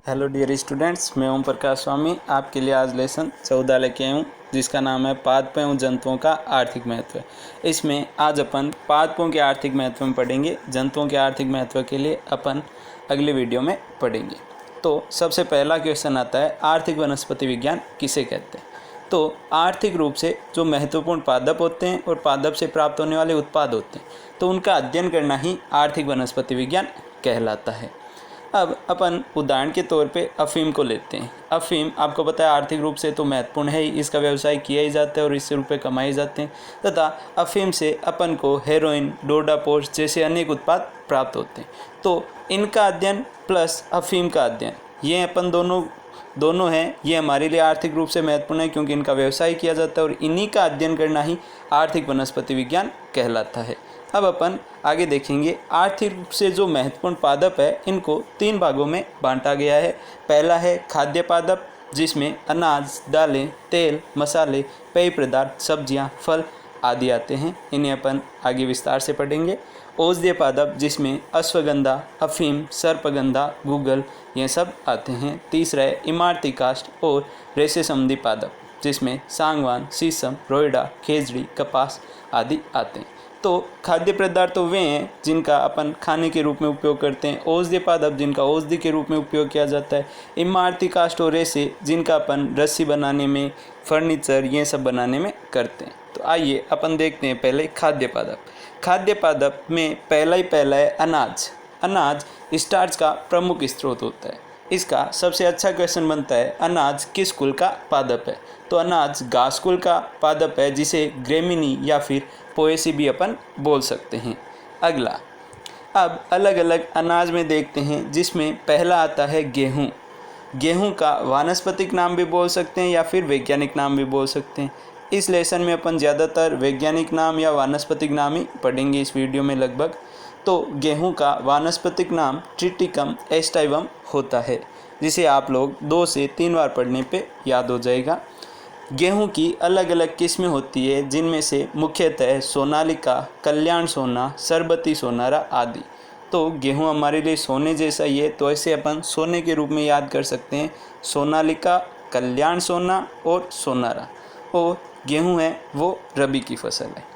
Hello dear students, मैं ओम प्रकाश स्वामी आपके लिए आज लेसन 14 लेके आया हूँ, जिसका नाम है पादपों एवं जंतुओं का आर्थिक महत्व। इसमें आज अपन पादपों के आर्थिक महत्व में पढ़ेंगे। जंतुओं के आर्थिक महत्व के लिए अपन अगले वीडियो में पढ़ेंगे। तो सबसे पहला क्वेश्चन आता है, आर्थिक वनस्पति विज्ञान किसे कहते हैं। तो आर्थिक रूप से जो महत्वपूर्ण पादप होते हैं और पादप से प्राप्त होने वाले उत्पाद होते हैं, तो उनका अध्ययन करना ही आर्थिक वनस्पति विज्ञान कहलाता है। अब अपन उदाहरण के तौर पे अफीम को लेते हैं। अफीम आपको पता है आर्थिक रूप से तो महत्वपूर्ण है ही, इसका व्यवसाय किया ही जाता है और इससे रुपए कमाए जाते हैं, तथा अफीम से अपन को हेरोइन, डोडा पोस्ट जैसे अनेक उत्पाद प्राप्त होते हैं। तो इनका अध्ययन प्लस अफीम का अध्ययन, ये अपन दोनों हैं, ये हमारे लिए आर्थिक रूप से महत्वपूर्ण है क्योंकि इनका व्यवसाय किया जाता है और इन्हीं का अध्ययन करना ही आर्थिक वनस्पति विज्ञान कहलाता है। अब अपन आगे देखेंगे, आर्थिक रूप से जो महत्वपूर्ण पादप है इनको 3 भागों में बांटा गया है। पहला है खाद्य पादप, जिसमें अनाज, दालें, तेल, मसाले, पेय पदार्थ, सब्जियां, फल आदि आते हैं। इन्हें अपन आगे विस्तार से पढ़ेंगे। औषधीय पादप, जिसमें अश्वगंधा, अफीम, सर्पगंधा, गूगल ये सब आते हैं। तीसरा है इमारती काष्ठ और रेशे संबंधी पादप, जिसमें सागवान, शीशम, रोइडा, खेजड़ी, कपास आदि आते हैं। तो खाद्य पदार्थ तो वे हैं जिनका अपन खाने के रूप में उपयोग करते हैं। औषधीय पादप जिनका औषधि के रूप में उपयोग किया जाता है। इमारती काष्ठ और रेशे जिनका अपन रस्सी बनाने में, फर्नीचर ये सब बनाने में करते हैं। तो आइए अपन देखते हैं पहले खाद्य पादप। खाद्य पादप में पहला है अनाज। अनाज स्टार्च का प्रमुख स्रोत होता है। इसका सबसे अच्छा क्वेश्चन बनता है, अनाज किस कुल का पादप है। तो अनाज घास कुल का पादप है, जिसे ग्रेमिनी या फिर पोएसी भी अपन बोल सकते हैं। अगला, अब अलग अलग अनाज में देखते हैं, जिसमें पहला आता है गेहूँ। गेहूँ का वानस्पतिक नाम भी बोल सकते हैं या फिर वैज्ञानिक नाम भी बोल सकते हैं। इस लेसन में अपन ज़्यादातर वैज्ञानिक नाम या वानस्पतिक नाम ही पढ़ेंगे इस वीडियो में लगभग। तो गेहूं का वानस्पतिक नाम ट्रिटिकम एस्टाइवम होता है, जिसे आप लोग 2 से 3 बार पढ़ने पे याद हो जाएगा। गेहूं की अलग अलग किस्में होती है, जिनमें से मुख्यतः सोनालिका, कल्याण सोना, सरबती सोनारा आदि। तो गेहूं हमारे लिए सोने जैसा ही है, तो ऐसे अपन सोने के रूप में याद कर सकते हैं, सोनालिका, कल्याण सोना और सोनारा। और गेहूं है वो रबी की फसल है।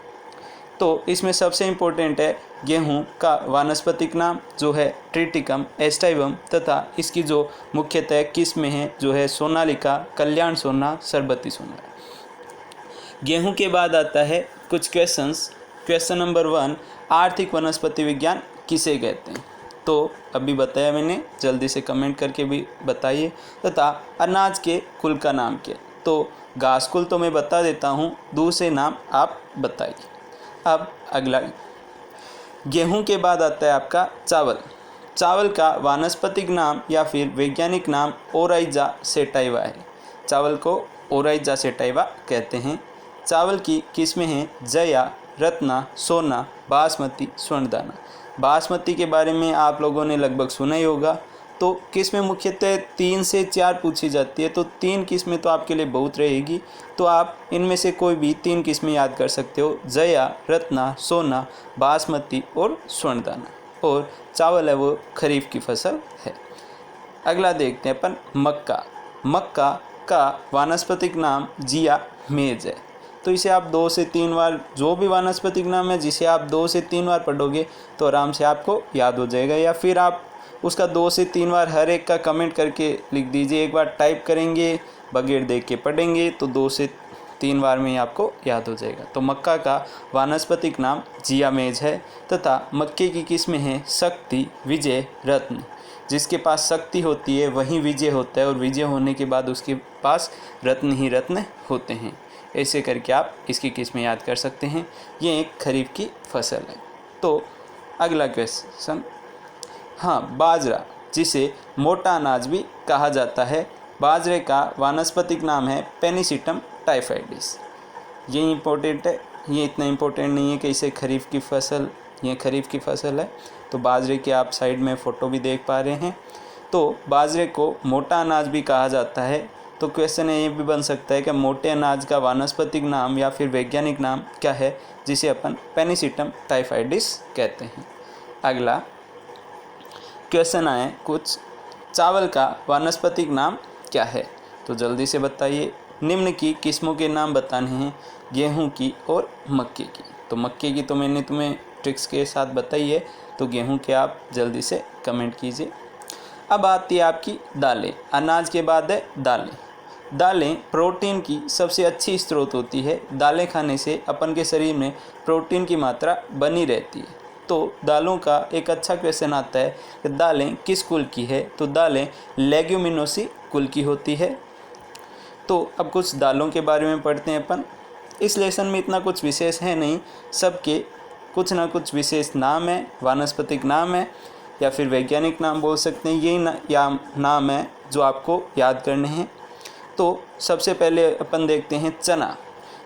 तो इसमें सबसे इम्पोर्टेंट है गेहूं का वानस्पतिक नाम जो है ट्रिटिकम एस्टाइवम, तथा इसकी जो मुख्यतः किस्में हैं जो है सोनालिका, कल्याण सोना, सरबती सोना। गेहूं के बाद आता है कुछ क्वेश्चंस। क्वेश्चन नंबर 1, आर्थिक वनस्पति विज्ञान किसे कहते हैं। तो अभी बताया मैंने, जल्दी से कमेंट करके भी बताइए। तथा अनाज के कुल का नाम क्या। तो घास कुल तो मैं बता देता हूँ, दूसरे नाम आप बताइए। अब अगला, गेहूं के बाद आता है आपका चावल। चावल का वानस्पतिक नाम या फिर वैज्ञानिक नाम ओराइजा सेटाइवा है। चावल को ओराइजा सेटाइवा कहते हैं। चावल की किस्में हैं जया, रत्ना, सोना, बासमती, स्वर्णदाना। बासमती के बारे में आप लोगों ने लगभग सुना ही होगा। तो किस्में मुख्यतः 3 से 4 पूछी जाती है, तो 3 किस्में तो आपके लिए बहुत रहेगी। तो आप इनमें से कोई भी 3 किस्में याद कर सकते हो, जया, रत्ना, सोना, बासमती और स्वर्णदाना। और चावल है वो खरीफ की फसल है। अगला देखते हैं अपन मक्का। मक्का का वानस्पतिक नाम जिया मेज है। तो इसे आप 2 से 3 बार, जो भी वानस्पतिक नाम है जिसे आप 2 से 3 बार पढ़ोगे तो आराम से आपको याद हो जाएगा, या फिर आप उसका 2 से 3 बार हर एक का कमेंट करके लिख दीजिए। एक बार टाइप करेंगे, बगैर देख के पढ़ेंगे तो 2 से 3 बार में ही आपको याद हो जाएगा। तो मक्का का वानस्पतिक नाम जिया मेज है। तथा मक्के की किस्में हैं शक्ति, विजय, रत्न। जिसके पास शक्ति होती है वहीं विजय होता है, और विजय होने के बाद उसके पास रत्न ही रत्न होते हैं। ऐसे करके आप इसकी किस्में याद कर सकते हैं। ये एक खरीफ की फसल है। तो अगला क्वेश्चन, हाँ, बाजरा, जिसे मोटा अनाज भी कहा जाता है। बाजरे का वानस्पतिक नाम है पेनिसिटम टाइफाइडिस। ये इम्पोर्टेंट है, ये इतना इम्पोर्टेंट नहीं है कि इसे खरीफ की फसल, ये खरीफ की फसल है। तो बाजरे के आप साइड में फ़ोटो भी देख पा रहे हैं। तो बाजरे को मोटा अनाज भी कहा जाता है। तो क्वेश्चन ये भी बन सकता है कि मोटे अनाज का वानस्पतिक नाम या फिर वैज्ञानिक नाम क्या है, जिसे अपन पेनिसिटम टाइफाइडिस कहते हैं। अगला क्वेश्चन आए कुछ चावल का वानस्पतिक नाम क्या है? तो जल्दी से बताइए। निम्न की किस्मों के नाम बताने हैं, गेहूं की और मक्के की। तो मक्के की तो मैंने तुम्हें ट्रिक्स के साथ बताई है, तो गेहूं के आप जल्दी से कमेंट कीजिए। अब आती है आपकी दालें। अनाज के बाद है दालें। दालें प्रोटीन की सबसे अच्छी स्रोत होती है। दालें खाने से अपन के शरीर में प्रोटीन की मात्रा बनी रहती है। तो दालों का एक अच्छा क्वेश्चन आता है कि दालें किस कुल की है? तो दालें लेग्यूमिनोसी कुल की होती है। तो अब कुछ दालों के बारे में पढ़ते हैं अपन। इस लेसन में इतना कुछ विशेष है नहीं, सबके कुछ ना कुछ विशेष नाम है, वानस्पतिक नाम है या फिर वैज्ञानिक नाम बोल सकते हैं। यही नाम है जो आपको याद करने हैं। तो सबसे पहले अपन देखते हैं चना,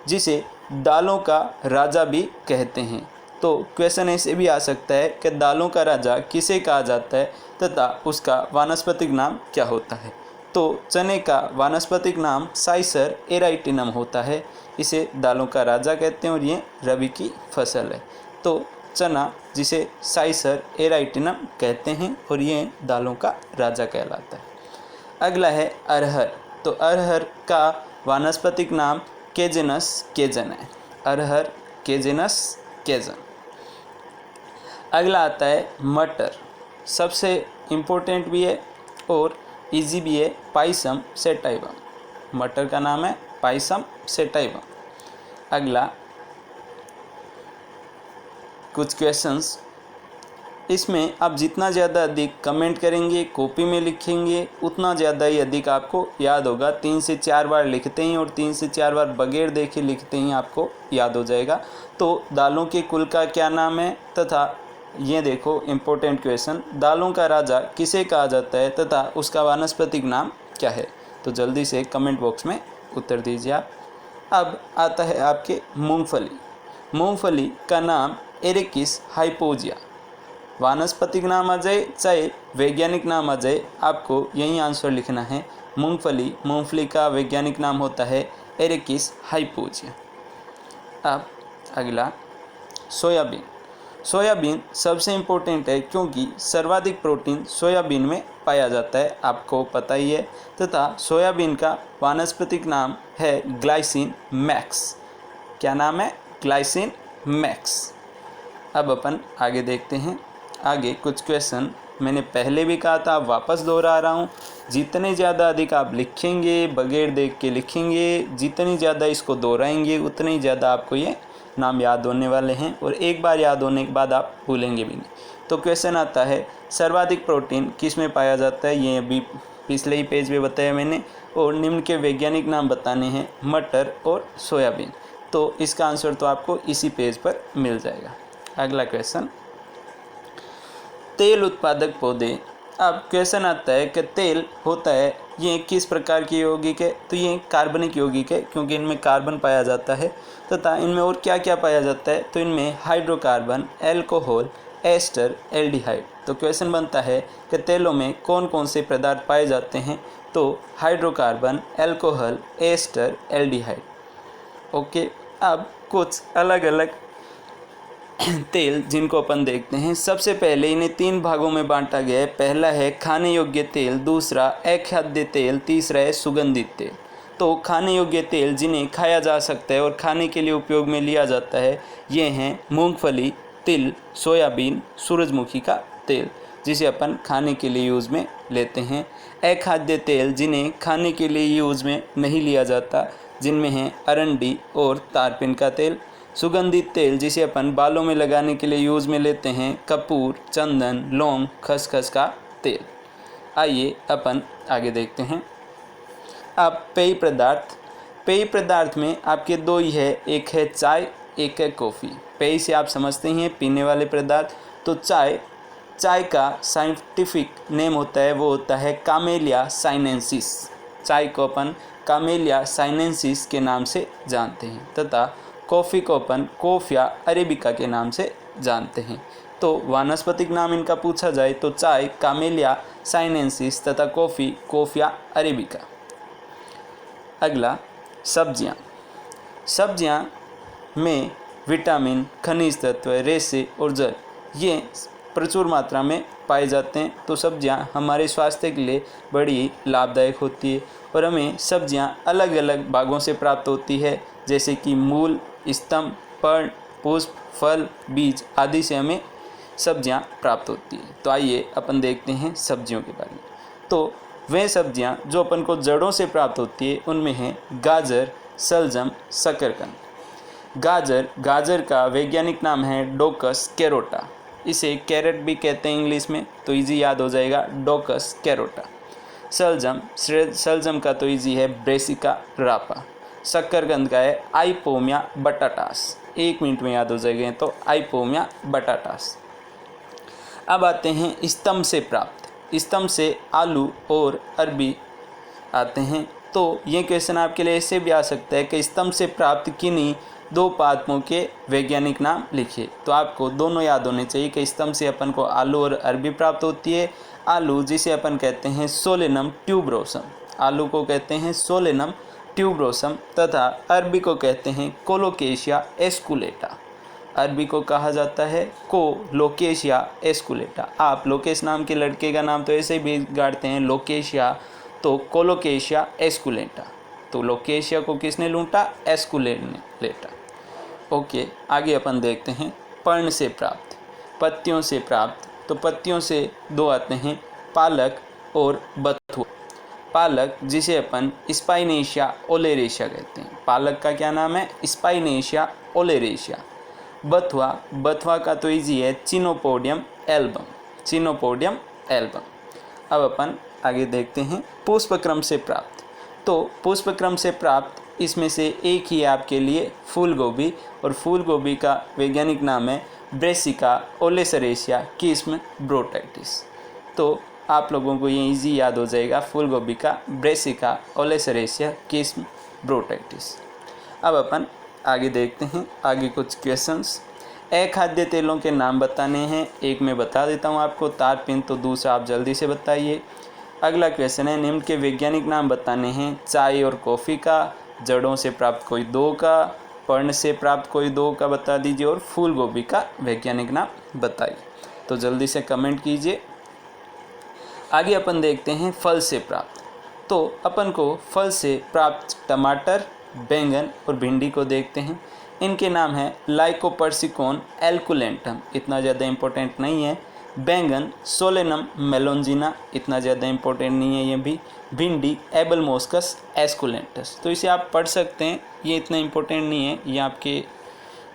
जिसे दालों का राजा भी कहते हैं। तो क्वेश्चन ऐसे भी आ सकता है कि दालों का राजा किसे कहा जाता है तथा उसका वानस्पतिक नाम क्या होता है? तो चने का वानस्पतिक नाम साइसर एराइटिनम होता है। इसे दालों का राजा कहते हैं और ये रबी की फसल है। तो चना जिसे साइसर एराइटिनम कहते हैं और ये दालों का राजा कहलाता है। अगला है अरहर। तो अरहर का वानस्पतिक नाम केजेनस केजन है। अरहर केजेनस केजन। अगला आता है मटर। सबसे इम्पोर्टेंट भी है और इजी भी है, पाइसम सेटाइवम। मटर का नाम है पाइसम सेटाइवम। अगला कुछ क्वेश्चंस, इसमें आप जितना ज़्यादा अधिक कमेंट करेंगे, कॉपी में लिखेंगे, उतना ज़्यादा ही अधिक आपको याद होगा। 3 से 4 बार लिखते ही और 3 से 4 बार बगैर देखे लिखते ही आपको याद हो जाएगा। तो दालों के कुल का क्या नाम है तथा ये देखो इम्पोर्टेंट क्वेश्चन, दालों का राजा किसे कहा जाता है तथा उसका वानस्पतिक नाम क्या है? तो जल्दी से कमेंट बॉक्स में उत्तर दीजिए आप। अब आता है आपके मूंगफली। मूंगफली का नाम एरेकिस हाइपोजिया। वानस्पतिक नाम आ जाए चाहे वैज्ञानिक नाम आ जाए, आपको यही आंसर लिखना है। मूंगफली का वैज्ञानिक नाम होता है एरेकिस हाइपोजिया। अब अगला सोयाबीन। सोयाबीन सबसे इम्पोर्टेंट है क्योंकि सर्वाधिक प्रोटीन सोयाबीन में पाया जाता है, आपको पता ही है। तथा सोयाबीन का वानस्पतिक नाम है ग्लाइसिन मैक्स। क्या नाम है? Glycine max. अब अपन आगे देखते हैं। आगे कुछ क्वेश्चन मैंने पहले भी कहा था, वापस दोहरा रहा हूँ। जितने ज़्यादा अधिक आप लिखेंगे, बगैर देख के लिखेंगे, जितनी ज़्यादा इसको दोहराएंगे उतने ही ज़्यादा आपको ये नाम याद होने वाले हैं और एक बार याद होने के बाद आप भूलेंगे भी नहीं। तो क्वेश्चन आता है सर्वाधिक प्रोटीन किस में पाया जाता है? ये अभी पिछले ही पेज पे बताया मैंने। और निम्न के वैज्ञानिक नाम बताने हैं, मटर और सोयाबीन। तो इसका आंसर तो आपको इसी पेज पर मिल जाएगा। अगला क्वेश्चन, तेल उत्पादक पौधे। अब क्वेश्चन आता है कि तेल होता है ये किस प्रकार की यौगिक है? तो ये कार्बनिक यौगिक है क्योंकि इनमें कार्बन पाया जाता है। तथा इनमें और क्या क्या पाया जाता है? तो इनमें हाइड्रोकार्बन, एल्कोहल, एस्टर, एल्डिहाइड। तो क्वेश्चन बनता है कि तेलों में कौन कौन से पदार्थ पाए जाते हैं? तो hydrocarbon, alcohol, ester, aldehyde. Okay, अब कुछ अलग अलग तेल जिनको अपन देखते हैं। सबसे पहले इन्हें 3 भागों में बांटा गया है। पहला है खाने योग्य तेल, दूसरा अखाद्य तेल, तीसरा है सुगंधित तेल। तो खाने योग्य तेल जिन्हें खाया जा सकता है और खाने के लिए उपयोग में लिया जाता है, ये हैं मूंगफली, तिल, सोयाबीन, सूरजमुखी का तेल, जिसे अपन खाने के लिए यूज़ में लेते हैं। अखाद्य तेल जिन्हें खाने के लिए यूज़ में नहीं लिया जाता, जिनमें हैं अरंडी और तारपीन का तेल। सुगंधित तेल जिसे अपन बालों में लगाने के लिए यूज़ में लेते हैं, कपूर, चंदन, लौंग, खसखस का तेल। आइए अपन आगे देखते हैं। अब पेय पदार्थ। पेय पदार्थ में आपके 2 ही है, एक है चाय, एक है कॉफ़ी। पेय से आप समझते हैं पीने वाले पदार्थ। तो चाय का साइंटिफिक नेम होता है, वो होता है कामेलिया साइनेंसिस। चाय को अपन कामेलिया साइनेंसिस के नाम से जानते हैं तथा कॉफ़ी को अपन कोफिया अरेबिका के नाम से जानते हैं। तो वानस्पतिक नाम इनका पूछा जाए तो चाय कामेलिया साइनेंसिस तथा कॉफ़ी कोफिया अरेबिका। अगला सब्जियां। सब्जियां में विटामिन, खनिज तत्व, रेशे और जल, ये प्रचुर मात्रा में पाए जाते हैं। तो सब्जियां हमारे स्वास्थ्य के लिए बड़ी लाभदायक होती है और हमें सब्जियां अलग अलग भागों से प्राप्त होती है, जैसे कि मूल, स्तंभ, पर्ण, पुष्प, फल, बीज आदि से हमें सब्जियां प्राप्त होती है। तो आइए अपन देखते हैं सब्जियों के बारे में। तो वह सब्जियां जो अपन को जड़ों से प्राप्त होती है उनमें है गाजर, शलजम, शकरकंद। गाजर का वैज्ञानिक नाम है डोकस कैरोटा। इसे कैरेट भी कहते हैं इंग्लिश में, तो इजी याद हो जाएगा, डोकस कैरोटा। शलजम का तो इजी है, ब्रेसिका रापा। शकरकंद का है आइपोमिया बटाटास, 1 मिनट में याद हो जाएगा, तो आइपोमिया बटाटास। अब आते हैं स्तंभ से प्राप्त। स्तंभ से आलू और अरबी आते हैं। तो ये क्वेश्चन आपके लिए ऐसे भी आ सकता है कि स्तंभ से प्राप्त किन्हीं 2 पादपों के वैज्ञानिक नाम लिखिए। तो आपको दोनों याद होने चाहिए कि स्तंभ से अपन को आलू और अरबी प्राप्त होती है। आलू जिसे अपन कहते हैं सोलेनम ट्यूबरोसम, आलू को कहते हैं सोलेनम ट्यूबरोसम, तथा अरबी को कहते हैं कोलोकेशिया एस्कुलेटा। अरबी को कहा जाता है कोलोकेशिया एस्कुलेटा। आप लोकेश नाम के लड़के का नाम तो ऐसे भी गाड़ते हैं लोकेशिया, तो कोलोकेशिया एस्कुलेटा। तो लोकेशिया को किसने लूटा? एस्कुलेट ने लेटा। ओके, आगे अपन देखते हैं पर्ण से प्राप्त, पत्तियों से प्राप्त। तो पत्तियों से 2 आते हैं, पालक और बथुआ। पालक जिसे अपन स्पाइनेशिया ओलेरेशिया कहते हैं, पालक का क्या नाम है? स्पाइनेशिया ओलेरेशिया। बथुआ का तो इजी है, चिनोपोडियम एल्बम, चिनोपोडियम एल्बम। अब अपन आगे देखते हैं पुष्पक्रम से प्राप्त। तो पुष्पक्रम से प्राप्त इसमें से एक ही है आपके लिए, फूल गोभी, और फूल गोभी का वैज्ञानिक नाम है ब्रेसिका ओलेसरेशिया किस्म ब्रोटाइटिस। तो आप लोगों को ये इजी याद हो जाएगा, फूल गोभी का ब्रेसिका ओलेसरेशिया किस्म ब्रोटाइटिस। अब अपन आगे देखते हैं आगे कुछ क्वेश्चंस। अखाद्य तेलों के नाम बताने हैं, एक मैं बता देता हूं आपको, तारपीन, तो दूसरा आप जल्दी से बताइए। अगला क्वेश्चन है, निम्न के वैज्ञानिक नाम बताने हैं, चाय और कॉफ़ी का, जड़ों से प्राप्त कोई 2 का, पर्ण से प्राप्त कोई 2 का बता दीजिए, और फूल गोभी का वैज्ञानिक नाम बताइए। तो जल्दी से कमेंट कीजिए। आगे अपन देखते हैं फल से प्राप्त। तो अपन को फल से प्राप्त टमाटर, बैंगन और भिंडी को देखते हैं। इनके नाम है लाइकोपर्सिकोन एल्कुलेंटम, इतना ज़्यादा इम्पोर्टेंट नहीं है। बैंगन सोलेनम मेलोंजिना, इतना ज़्यादा इम्पोर्टेंट नहीं है ये भी। भिंडी एबलमोस्कस एस्कुलेंटस, तो इसे आप पढ़ सकते हैं, ये इतना इम्पोर्टेंट नहीं है, ये आपके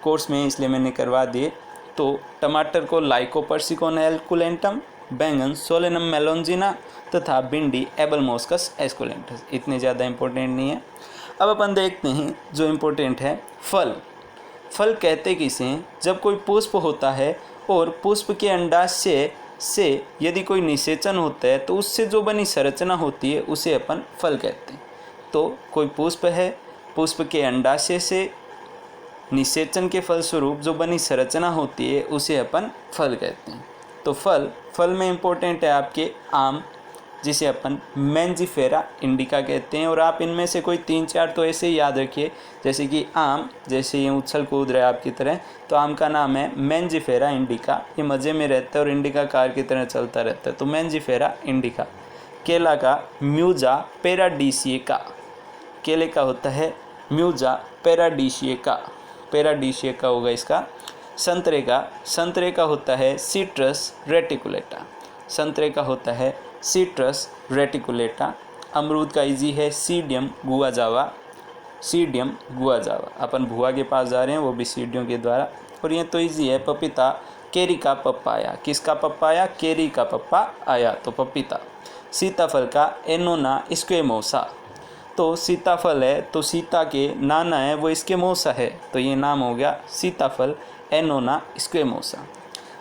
कोर्स में इसलिए मैंने करवा दिए। तो टमाटर को लाइकोपर्सिकोन एल्कुलेंटम, बैंगन सोलेनम मेलोंजिना तथा भिंडी एबलमोस्कस एस्कुलेंटस, इतने ज़्यादा इम्पोर्टेंट नहीं है। अब अपन देखते हैं जो इम्पोर्टेंट है, फल। फल कहते किसे हैं? जब कोई पुष्प होता है और पुष्प के अंडाशय से यदि कोई निषेचन होता है तो उससे जो बनी संरचना होती है उसे अपन फल कहते हैं। तो कोई पुष्प है, पुष्प के अंडाशय से निषेचन के फलस्वरूप जो बनी संरचना होती है उसे अपन फल कहते हैं। तो फल में इम्पोर्टेंट है आपके आम, जिसे अपन मैंजिफेरा इंडिका कहते हैं, और आप इनमें से कोई 3-4 तो ऐसे ही याद रखिए, जैसे कि आम, जैसे ये उछल कूद रहा है आपकी तरह, तो आम का नाम है मैंजिफेरा इंडिका, ये मज़े में रहता है और इंडिका कार की तरह चलता रहता है, तो मैंजिफेरा इंडिका। केला का म्यूजा पेराडीसिएका, केले का होता है म्यूजा पेराडीसिएका, पेराडीसिएका होगा इसका। संतरे का होता है सिट्रस रेटिकुलेटा, संतरे का होता है सिट्रस रेटिकुलेटा। अमरूद का इजी है सीडियम गुआजावा, सीडियम गुआजावा। अपन भुआ के पास जा रहे हैं, वो भी सीडियों के द्वारा। और ये तो इजी है, पपीता केरी का पप्पाया, किसका पप्पाया? केरी का पप्पा आया, तो पपीता। सीताफल का एनोना स्क्वेमोसा, तो सीताफल है तो सीता के नाना है वो इसके मौसा है, तो ये नाम हो गया सीताफल एनोना स्क्वेमोसा।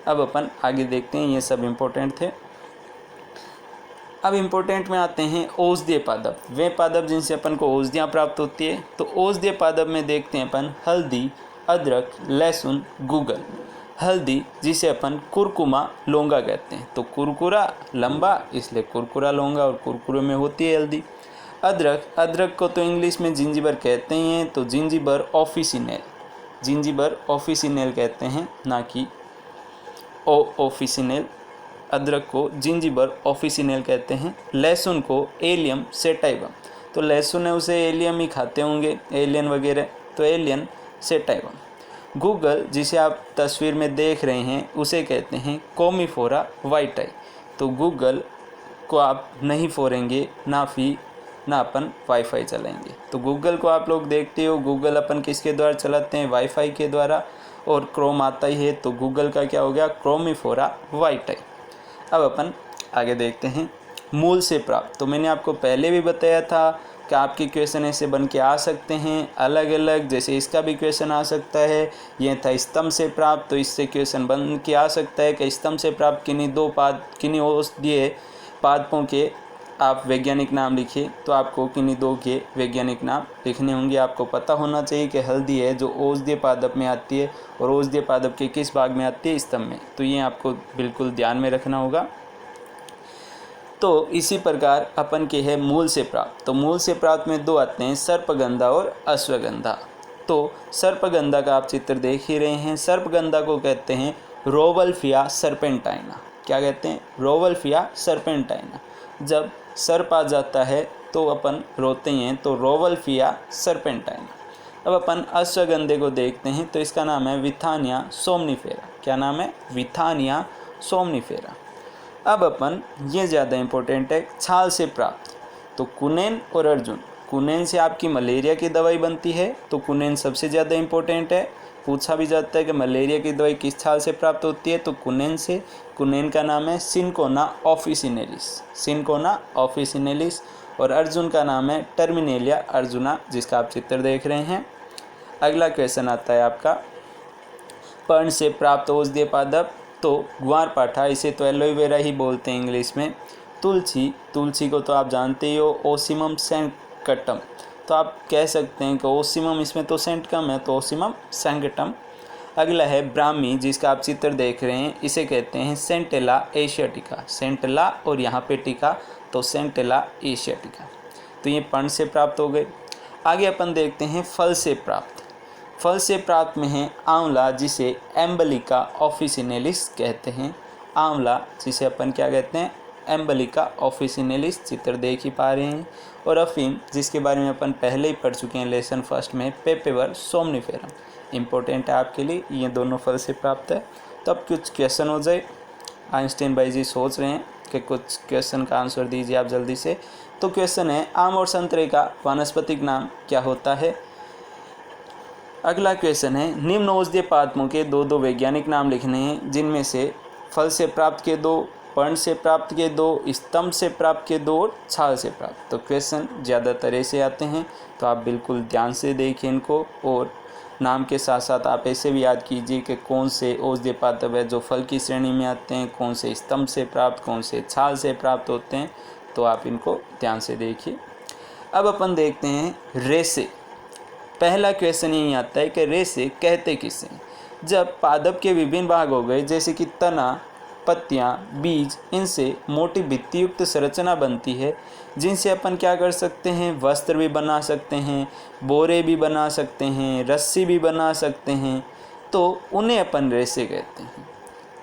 अब अपन आगे देखते हैं, ये सब इम्पोर्टेंट थे। अब इम्पोर्टेंट में आते हैं औषधीय पादप, वे पादप जिनसे अपन को औषधियाँ प्राप्त होती है। तो औषधीय पादप में देखते हैं अपन हल्दी, अदरक, लहसुन, गूगल। हल्दी जिसे अपन कुरकुमा लौंगा कहते हैं, तो कुरकुरा लंबा इसलिए कुरकुरा लौंगा, और कुरकुरे में होती है हल्दी। अदरक को तो इंग्लिश में जिंजिबर कहते हैं, तो जिंजिबर ऑफिसिनेल, जिंजिबर ऑफिसिनेल कहते हैं, ना कि ऑफिसिनेल, अदरक को जिंजिबर ऑफिसिनेल कहते हैं, लहसुन को एलियम सेटाइवम, तो लहसुन है उसे एलियम ही खाते होंगे, एलियन वगैरह, तो एलियन सेटाइवम। गूगल जिसे आप तस्वीर में देख रहे हैं उसे कहते हैं कोमीफोरा वाइटाई, तो गूगल को आप नहीं फोड़ेंगे ना अपन वाईफाई चलाएंगे। तो गूगल को आप लोग देखते हो, गूगल अपन किसके द्वारा चलाते हैं, वाईफाई के द्वारा, और क्रोम आता ही है, तो गूगल का क्या हो गया, क्रोमीफोरा वाइटाई। अब अपन आगे देखते हैं मूल से प्राप्त। तो मैंने आपको पहले भी बताया था कि आपके क्वेश्चन ऐसे बन के आ सकते हैं अलग अलग, जैसे इसका भी क्वेश्चन आ सकता है, ये था स्तंभ से प्राप्त, तो इससे क्वेश्चन बन के आ सकता है कि स्तंभ से प्राप्त किन्हीं औषधीय पादपों के आप वैज्ञानिक नाम लिखिए, तो आपको किन्हीं दो के वैज्ञानिक नाम लिखने होंगे। आपको पता होना चाहिए कि हल्दी है जो औषधीय पादप में आती है, और औषधीय पादप के किस भाग में आती है, स्तंभ में, तो ये आपको बिल्कुल ध्यान में रखना होगा। तो इसी प्रकार अपन के है मूल से प्राप्त। तो मूल से प्राप्त में दो आते हैं, सर्पगंधा और अश्वगंधा। तो सर्पगंधा का आप चित्र देख ही रहे हैं। सर्पगंधा को कहते हैं रोवल्फिया सर्पेंटाइना। क्या कहते हैं, रोवल्फिया सर्पेंटाइना। जब सर्प आ जाता है तो अपन रोते हैं, तो रोवल्फिया सर्पेंटाइना। अब अपन अश्वगंधे को देखते हैं, तो इसका नाम है विथानिया सोमनिफेरा। क्या नाम है, विथानिया सोमनिफेरा। अब अपन ये ज़्यादा इम्पोर्टेंट है, छाल से प्राप्त। तो कुनेन और अर्जुन, कुनेन से आपकी मलेरिया की दवाई बनती है, तो कुनेन सबसे ज़्यादा इम्पोर्टेंट है। पूछा भी जाता है कि मलेरिया की दवाई किस छाल से प्राप्त होती है, तो कुनेन से। कुनेन का नाम है सिनकोना ऑफिसिनेलिस, सिनकोना ऑफिसिनेलिस। और अर्जुन का नाम है टर्मिनेलिया अर्जुना, जिसका आप चित्र देख रहे हैं। अगला क्वेश्चन आता है आपका, पर्ण से प्राप्त औषधीय पादप। तो ग्वारपाठा, इसे तो एलोवेरा ही बोलते हैं इंग्लिश में। तुलसी, तुलसी को तो आप जानते ही हो, ओसिमम सैंकटम, तो आप कह सकते हैं कि ओसिमम, इसमें तो सेंट कम है, तो ओसिमम सैंकटम। अगला है ब्राह्मी, जिसका आप चित्र देख रहे हैं, इसे कहते हैं सेंटेला एशियाटिका। सेंटेला और यहाँ पे टिका, तो सेंटेला एशियाटिका। तो ये पर्ण से प्राप्त हो गए। आगे अपन देखते हैं फल से प्राप्त। फल से प्राप्त में है आंवला, जिसे एम्बलिका ऑफिसिनेलिस कहते हैं। आंवला जिसे अपन क्या कहते हैं, एम्बलिका ऑफिसिनेलिस, चित्र देख ही पा रहे हैं। और अफीम, जिसके बारे में अपन पहले ही पढ़ चुके हैं लेसन फर्स्ट में, पेपेवर सोमनिफेरम, इम्पोर्टेंट है आपके लिए। ये दोनों फल से प्राप्त है। तो अब कुछ क्वेश्चन हो जाए। आइंस्टाइन भाई जी सोच रहे हैं कि कुछ क्वेश्चन का आंसर दीजिए आप जल्दी से। तो क्वेश्चन है, आम और संतरे का वानस्पतिक नाम क्या होता है। अगला क्वेश्चन है, निम्न औषधीय पादपों के दो दो वैज्ञानिक नाम लिखने हैं, जिनमें से फल से प्राप्त के दो, पर्ण से प्राप्त के दो, स्तंभ से प्राप्त के दो और छाल से प्राप्त। तो क्वेश्चन ज़्यादातर ऐसे आते हैं, तो आप बिल्कुल ध्यान से देखिए इनको, और नाम के साथ साथ आप ऐसे भी याद कीजिए कि कौन से औषधीय पादप है जो फल की श्रेणी में आते हैं, कौन से स्तंभ से प्राप्त, कौन से छाल से प्राप्त होते हैं। तो आप इनको ध्यान से देखिए। अब अपन देखते हैं रेसे। पहला क्वेश्चन यही आता है कि रेसे कहते किसे। जब पादप के विभिन्न भाग हो गए, जैसे कि तना, पत्तियां, बीज, इनसे मोटी भित्ति युक्त संरचना बनती है, जिनसे अपन क्या कर सकते हैं, वस्त्र भी बना सकते हैं, बोरे भी बना सकते हैं, रस्सी भी बना सकते हैं, तो उन्हें अपन रेसे कहते हैं।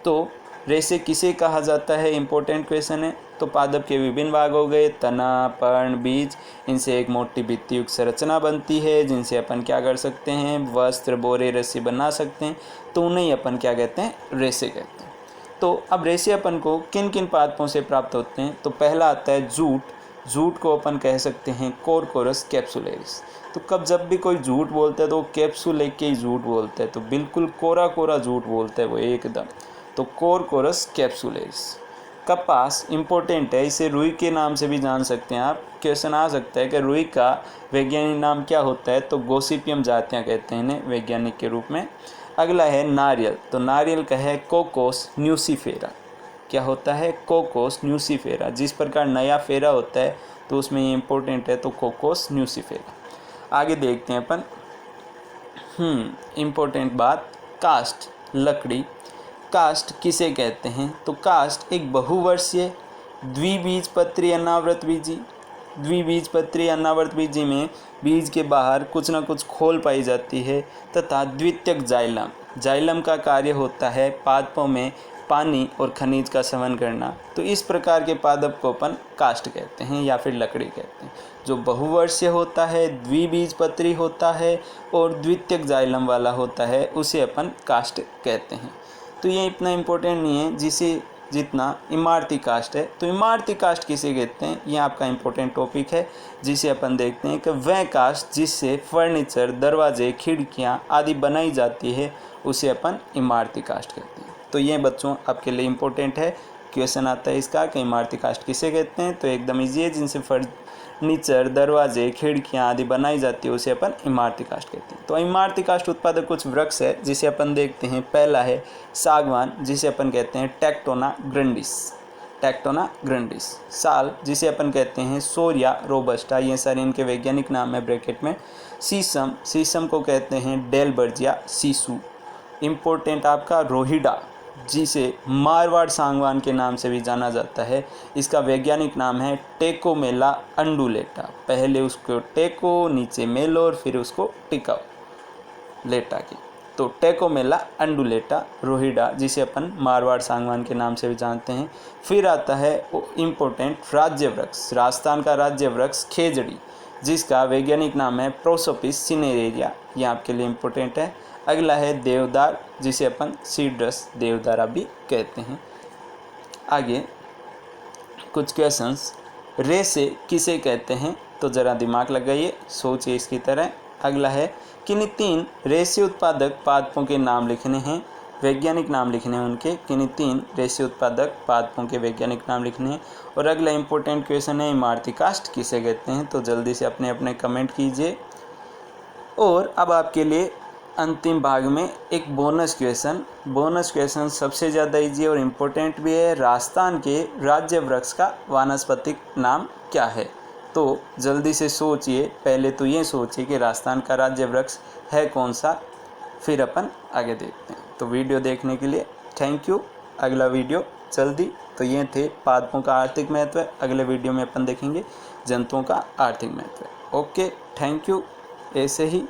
तो रेसे किसे कहा जाता है, इंपॉर्टेंट क्वेश्चन है। तो पादप के विभिन्न भाग हो गए, तना, पर्ण, बीज, इनसे एक मोटी भित्ति युक्त संरचना बनती है, जिनसे अपन क्या कर सकते हैं, वस्त्र, बोरे, रस्सी बना सकते हैं, तो उन्हें अपन क्या कहते हैं, रेसे कहते हैं। तो अब रेसे अपन को किन किन पादपों से प्राप्त होते हैं। तो पहला आता है जूट। जूट को अपन कह सकते हैं कोरकोरस कैप्सुलेरिस। तो जब भी कोई झूठ बोलता है तो वो कैप्सूल लेके ही झूठ बोलता है, तो बिल्कुल कोरा कोरा झूठ बोलता है वो एकदम। तो कोरकोरस कैप्सुलेरिस। कपास इम्पोर्टेंट है, इसे रुई के नाम से भी जान सकते हैं आप। क्वेश्चन आ सकता है कि रुई का वैज्ञानिक नाम क्या होता है, तो गोसिपियम जातियाँ कहते हैं इन्हें वैज्ञानिक के रूप में। अगला है नारियल। तो नारियल का है कोकोस न्यूसीफेरा। क्या होता है, कोकोस न्यूसीफेरा। जिस प्रकार नया फेरा होता है तो उसमें ये इम्पोर्टेंट है, तो कोकोस न्यूसीफेरा। आगे देखते हैं अपन इम्पोर्टेंट बात, कास्ट, लकड़ी। कास्ट किसे कहते हैं, तो कास्ट एक बहुवर्षीय द्विबीजपत्री अनावृतबीजी। द्विबीजपत्री अनावृतबीजी में बीज के बाहर कुछ न कुछ खोल पाई जाती है, तथा द्वितीयक जाइलम। जाइलम का कार्य होता है पादपों में पानी और खनिज का सेवन करना, तो इस प्रकार के पादप को अपन काष्ठ कहते हैं या फिर लकड़ी कहते हैं। जो बहुवर्षीय होता है, द्विबीजपत्री होता है और द्वितीयक जाइलम वाला होता है, उसे अपन काष्ठ कहते हैं। तो ये इतना इम्पोर्टेंट नहीं है जिसे जितना इमारती काष्ठ है। तो इमारती काष्ठ किसे कहते हैं, ये आपका इम्पोर्टेंट टॉपिक है, जिसे अपन देखते हैं कि वह काष्ठ जिससे फर्नीचर, दरवाजे, खिड़कियाँ आदि बनाई जाती है, उसे अपन इमारती काष्ठ कहते हैं। तो ये बच्चों आपके लिए इम्पोर्टेंट है, क्वेश्चन आता है इसका कि इमारती काष्ठ किसे कहते हैं। तो एकदम ईजी है, जिनसे फर्नीचर, दरवाजे, खिड़कियाँ आदि बनाई जाती है, उसे अपन इमारती काष्ठ कहते हैं। तो इमारती काष्ठ उत्पादक कुछ वृक्ष है जिसे अपन देखते हैं। पहला है सागवान, जिसे अपन कहते हैं टेक्टोना ग्रैंडिस, टेक्टोना ग्रैंडिस। साल, जिसे अपन कहते हैं सोरिया रोबस्टा, ये सारे इनके वैज्ञानिक नाम है ब्रैकेट में। शीशम, शीशम को कहते हैं डेलबर्जिया सीसू। इम्पोर्टेंट आपका रोहिडा, जिसे मारवाड़ सांगवान के नाम से भी जाना जाता है, इसका वैज्ञानिक नाम है टेकोमेला अंडुलेटा। पहले उसको टेको, नीचे मेलोर, फिर उसको टिकाओ लेटा की। तो टेकोमेला अंडुलेटा रोहिडा, जिसे अपन मारवाड़ सांगवान के नाम से भी जानते हैं। फिर आता है इम्पोर्टेंट राज्य वृक्ष, राजस्थान का राज्य वृक्ष खेजड़ी, जिसका वैज्ञानिक नाम है प्रोसोपिस सिनेरेरिया, ये आपके लिए इम्पोर्टेंट है। अगला है देवदार, जिसे अपन सीड्रस देवदारा भी कहते हैं। आगे कुछ क्वेश्चंस, रेसे किसे कहते हैं, तो ज़रा दिमाग लगाइए, सोचिए इसकी तरह। अगला है किन्हीं 3 रेसे उत्पादक पादपों के नाम लिखने हैं, वैज्ञानिक नाम लिखने हैं उनके। किन्हीं 3 रेसे उत्पादक पादपों के वैज्ञानिक नाम लिखने हैं। और अगला इंपॉर्टेंट क्वेश्चन है इमारती काष्ठ किसे कहते हैं। तो जल्दी से अपने अपने कमेंट कीजिए। और अब आपके लिए अंतिम भाग में एक बोनस क्वेश्चन सबसे ज़्यादा इजी और इम्पोर्टेंट भी है। राजस्थान के राज्य वृक्ष का वानस्पतिक नाम क्या है। तो जल्दी से सोचिए, पहले तो ये सोचिए कि राजस्थान का राज्य वृक्ष है कौन सा, फिर अपन आगे देखते हैं। तो वीडियो देखने के लिए थैंक यू। अगला वीडियो जल्दी। तो ये थे पादपों का आर्थिक महत्व। अगले वीडियो में अपन देखेंगे जंतुओं का आर्थिक महत्व। Okay, thank you. ऐसे ही